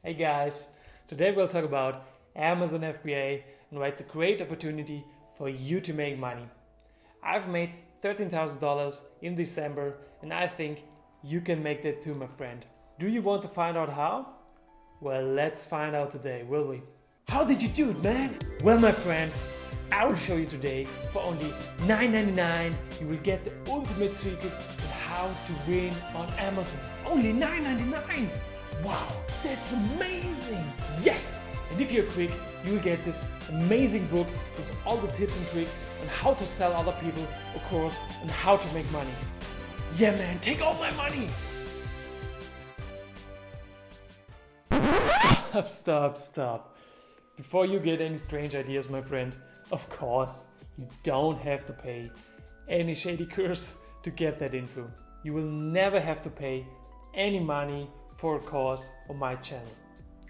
Hey guys, today we'll talk about Amazon FBA and why it's a great opportunity for you to make money. I've made $13,000 in December and I think you can make that too, my friend. Do you want to find out how? Well, let's find out today, will we? How did you do it, man? Well, my friend, I will show you today. For only $9.99 you will get the ultimate secret on how to win on Amazon. Only $9.99! Wow, that's amazing! Yes! And if you're quick, you will get this amazing book with all the tips and tricks on how to sell other people, of course, and how to make money. Yeah, man, take all my money! Stop. Before you get any strange ideas, my friend, of course, you don't have to pay any shady course to get that info. You will never have to pay any money for a course on my channel.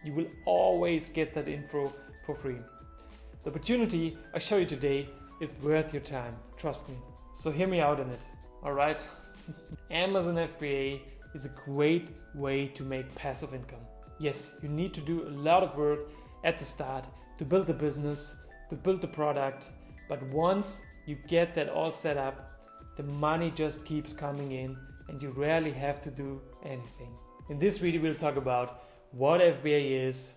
You will always get that info for free. The opportunity I show you today is worth your time, trust me. So hear me out on it, alright? Amazon FBA is a great way to make passive income. Yes, you need to do a lot of work at the start to build the business, to build the product, but once you get that all set up, the money just keeps coming in and you rarely have to do anything. In this video we'll talk about what FBA is,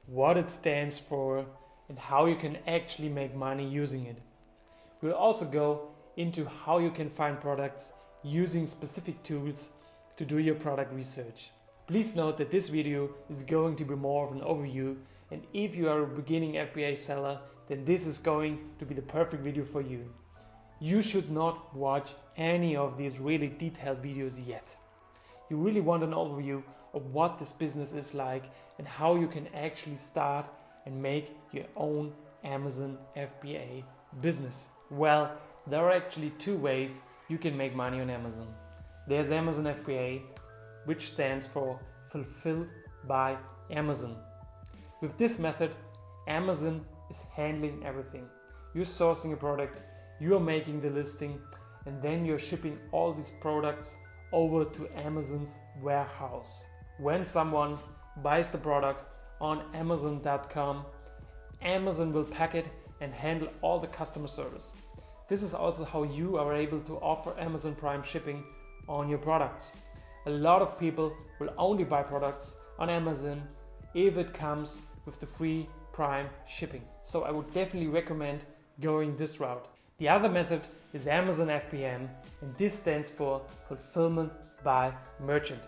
what it stands for, and how you can actually make money using it. We'll also go into how you can find products using specific tools to do your product research. Please note that this video is going to be more of an overview, and if you are a beginning FBA seller, then this is going to be the perfect video for you. You should not watch any of these really detailed videos yet. You really want an overview of what this business is like and how you can actually start and make your own Amazon FBA business. Well, there are actually two ways you can make money on Amazon. There's Amazon FBA, which stands for Fulfilled by Amazon. With this method, Amazon is handling everything. You're sourcing a product, you're making the listing, and then you're shipping all these products over to Amazon's warehouse. When someone buys the product on Amazon.com, Amazon will pack it and handle all the customer service. This is also how you are able to offer Amazon Prime shipping on your products. A lot of people will only buy products on Amazon if it comes with the free Prime shipping. So I would definitely recommend going this route. The other method is Amazon FBM, and this stands for Fulfillment by Merchant.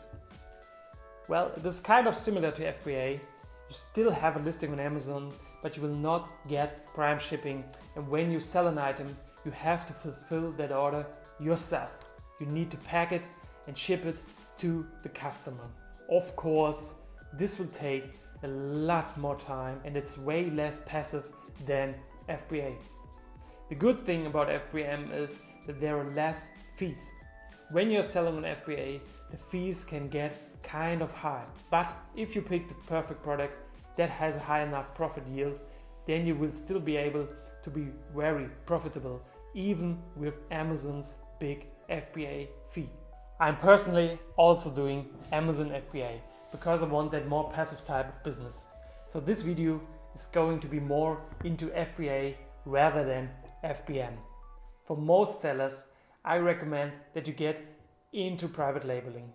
Well, it is kind of similar to FBA. You still have a listing on Amazon, but you will not get Prime shipping, and when you sell an item, you have to fulfill that order yourself. You need to pack it and ship it to the customer. Of course, this will take a lot more time and it's way less passive than FBA. The good thing about FBM is that there are less fees. When you're selling on FBA, the fees can get kind of high. But if you pick the perfect product that has a high enough profit yield, then you will still be able to be very profitable, even with Amazon's big FBA fee. I'm personally also doing Amazon FBA because I want that more passive type of business. So this video is going to be more into FBA rather than FBM. For most sellers, I recommend that you get into private labeling.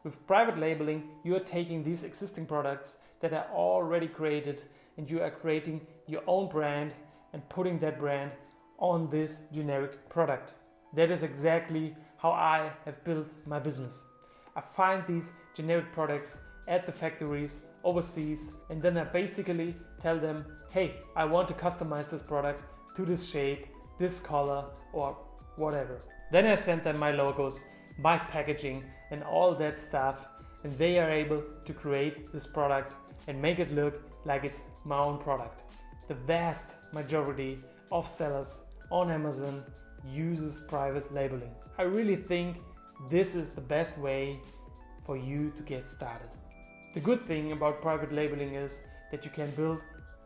With private labeling, you are taking these existing products that are already created and you are creating your own brand and putting that brand on this generic product. That is exactly how I have built my business. I find these generic products at the factories overseas and then I basically tell them, hey, I want to customize this product to this shape, this color or whatever. Then I send them my logos, my packaging and all that stuff, and they are able to create this product and make it look like it's my own product. The vast majority of sellers on Amazon uses private labeling. I really think this is the best way for you to get started. The good thing about private labeling is that you can build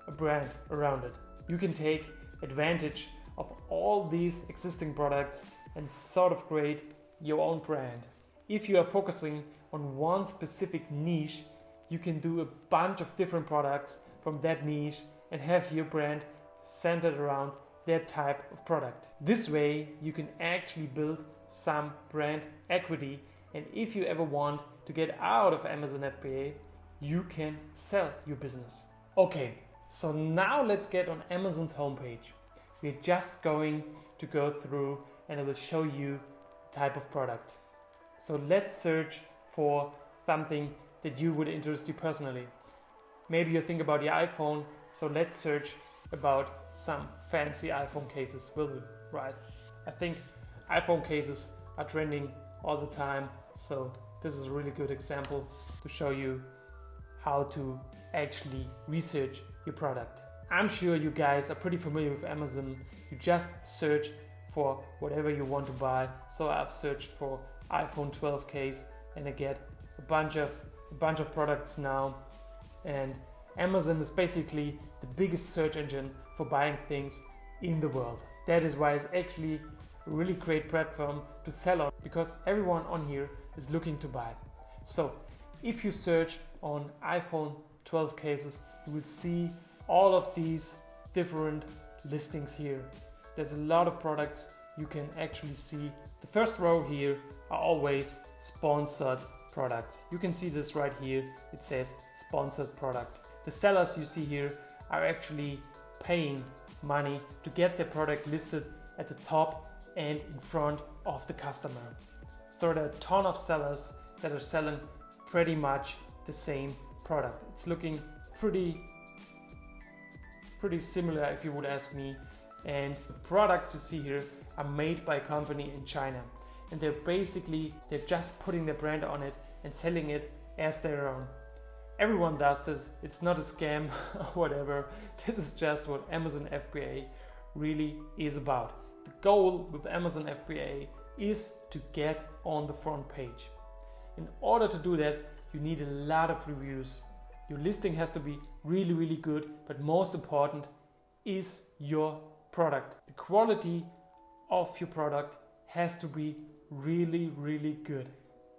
a brand around it. You can take advantage of all these existing products and sort of create your own brand. If you are focusing on one specific niche, you can do a bunch of different products from that niche and have your brand centered around that type of product. This way you can actually build some brand equity, and if you ever want to get out of Amazon FBA, you can sell your business. Okay, so now let's get on Amazon's homepage. We're just going to go through and I will show you the type of product. So let's search for something that you would interest you personally. Maybe you think about your iPhone, so let's search about some fancy iPhone cases, will we? Right? I think iPhone cases are trending all the time, so this is a really good example to show you how to actually research your product. I'm sure you guys are pretty familiar with Amazon. You just search for whatever you want to buy. So I've searched for iPhone 12 case and I get a bunch of products now. And Amazon is basically the biggest search engine for buying things in the world. That is why it's actually a really great platform to sell on, because everyone on here is looking to buy. So if you search on iPhone 12 cases, you will see all of these different listings here. There's a lot of products you can actually see. The first row here are always sponsored products. You can see this right here. It says sponsored product. The sellers you see here are actually paying money to get their product listed at the top and in front of the customer. So there are a ton of sellers that are selling pretty much the same product. It's looking pretty similar if you would ask me. And the products you see here are made by a company in China. And they're just putting their brand on it and selling it as their own. Everyone does this. It's not a scam or whatever. This is just what Amazon FBA really is about. The goal with Amazon FBA is to get on the front page. In order to do that, you need a lot of reviews. Your listing has to be really, really good, but most important is your product. The quality of your product has to be really, really good.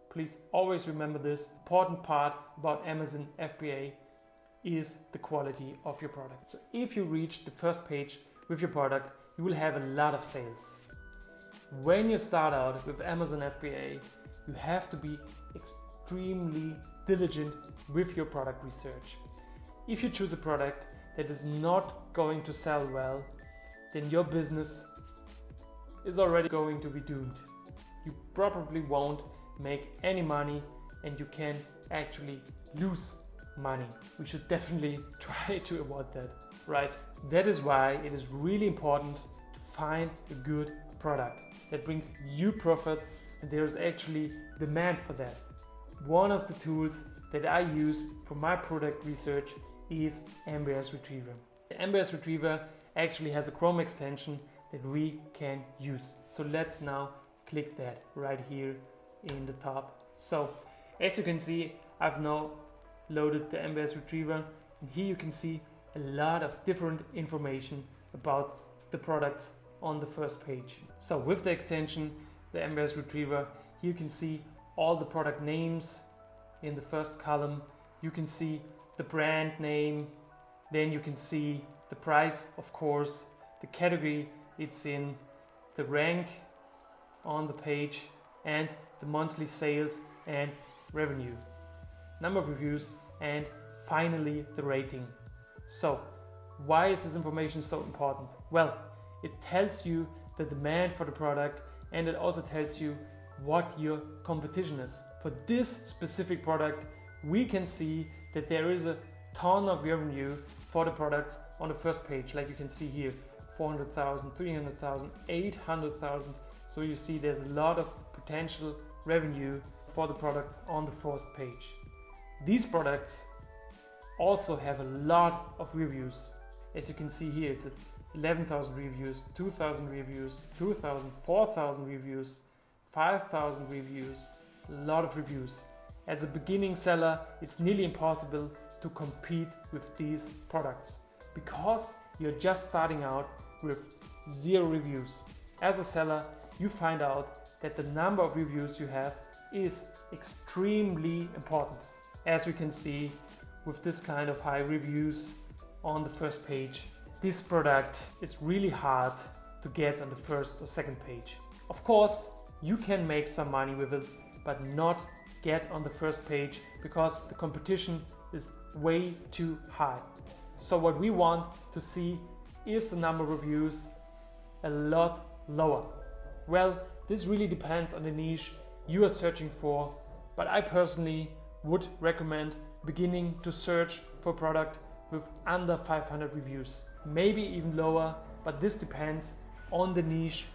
Please always remember this. Important part about Amazon FBA is the quality of your product. So if you reach the first page with your product, you will have a lot of sales. When you start out with Amazon FBA, you have to be extremely diligent with your product research. If you choose a product that is not going to sell well, then your business is already going to be doomed. You probably won't make any money and you can actually lose money. We should definitely try to avoid that, right? That is why it is really important to find a good product that brings you profit, and there is actually demand for that. One of the tools that I use for my product research is MBS Retriever. The MBS Retriever actually has a Chrome extension that we can use. So let's now click that right here in the top. So as you can see, I've now loaded the MBS Retriever, and here you can see a lot of different information about the products on the first page. So with the extension, the MBS Retriever, you can see all the product names in the first column. You can see the brand name, then you can see the price, of course, the category it's in, the rank on the page, and the monthly sales and revenue, number of reviews, and finally the rating. So why is this information so important? Well, it tells you the demand for the product, and it also tells you what your competition is. For this specific product, we can see that there is a ton of revenue for the products on the first page. Like you can see here, 400,000, 300,000, 800,000. So you see there's a lot of potential revenue for the products on the first page. These products also have a lot of reviews. As you can see here, it's 11,000 reviews, 2,000 reviews, 2,000, 4,000 reviews, 5,000 reviews, a lot of reviews. As a beginning seller, it's nearly impossible to compete with these products because you're just starting out with 0 reviews. As a seller, you find out that the number of reviews you have is extremely important. As we can see with this kind of high reviews on the first page, this product is really hard to get on the first or second page. Of course, you can make some money with it, but not get on the first page because the competition is way too high. So what we want to see is the number of reviews a lot lower. Well, this really depends on the niche you are searching for, but I personally would recommend beginning to search for a product with under 500 reviews. Maybe even lower, but this depends on the niche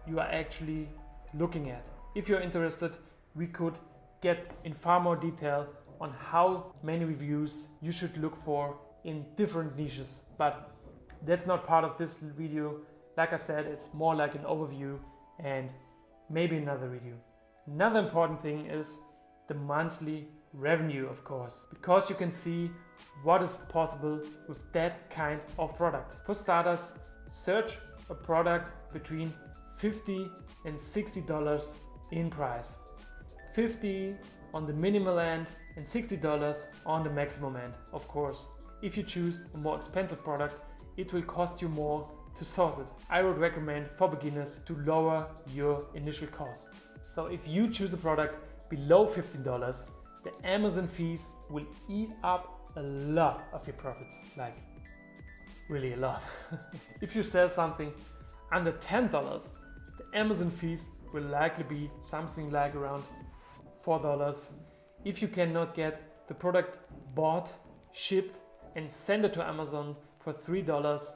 you are actually looking at. If you're interested, we could get in far more detail on how many reviews you should look for in different niches, but that's not part of this video. Like I said, it's more like an overview and maybe another video. Another important thing is the monthly revenue, of course, because you can see what is possible with that kind of product. For starters, search a product between $50 and $60 in price. $50 on the minimal end and $60 on the maximum end, of course. If you choose a more expensive product, it will cost you more to source it. I would recommend for beginners to lower your initial costs. So if you choose a product below $15, the Amazon fees will eat up a lot of your profits, like really a lot. If you sell something under $10, the Amazon fees will likely be something like around $4. If you cannot get the product bought, shipped and send it to Amazon for $3,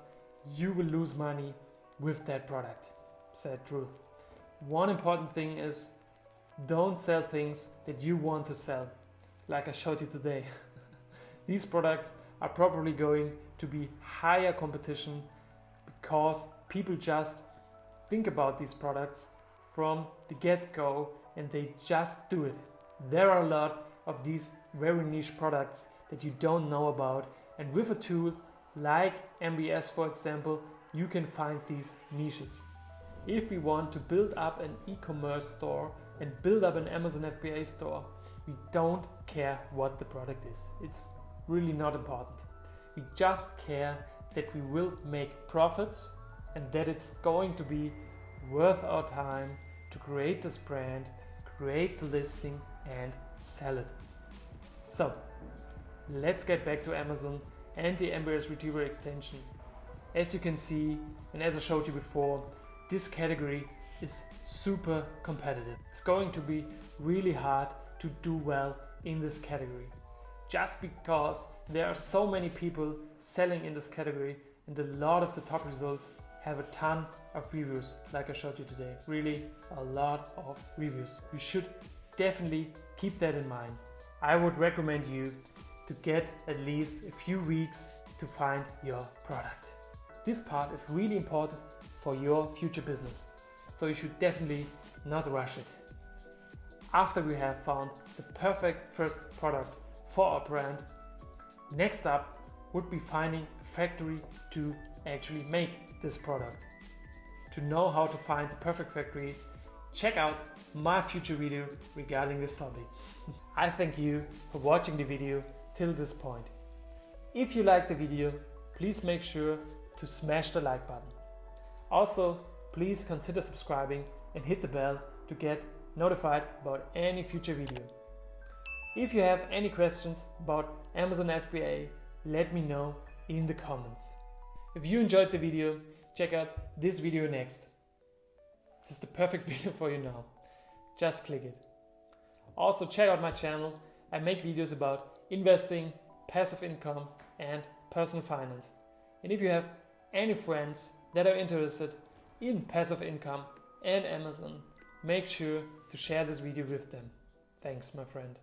you will lose money with that product. Sad truth. One important thing is don't sell things that you want to sell, like I showed you today. These products are probably going to be higher competition because people just think about these products from the get-go and they just do it. There are a lot of these very niche products that you don't know about, and with a tool like MBS, for example, you can find these niches. If we want to build up an e-commerce store and build up an Amazon FBA store, we don't care what the product is. It's really not important. We just care that we will make profits and that it's going to be worth our time to create this brand, create the listing and sell it. So let's get back to Amazon and the MBS Retriever extension. As you can see, and as I showed you before, this category is super competitive. It's going to be really hard to do well in this category, just because there are so many people selling in this category and a lot of the top results have a ton of reviews, like I showed you today. Really a lot of reviews. You should definitely keep that in mind. I would recommend you to get at least a few weeks to find your product. This part is really important for your future business, so you should definitely not rush it. After we have found the perfect first product for our brand, next up would be finding a factory to actually make this product. To know how to find the perfect factory, check out my future video regarding this topic. I thank you for watching the video till this point. If you liked the video, please make sure to smash the like button. Also, please consider subscribing and hit the bell to get notified about any future video. If you have any questions about Amazon FBA, let me know in the comments. If you enjoyed the video, check out this video next. This is the perfect video for you now. Just click it. Also check out my channel. I make videos about investing, passive income and personal finance. And if you have any friends that are interested in passive income and Amazon, make sure to share this video with them. Thanks, my friend.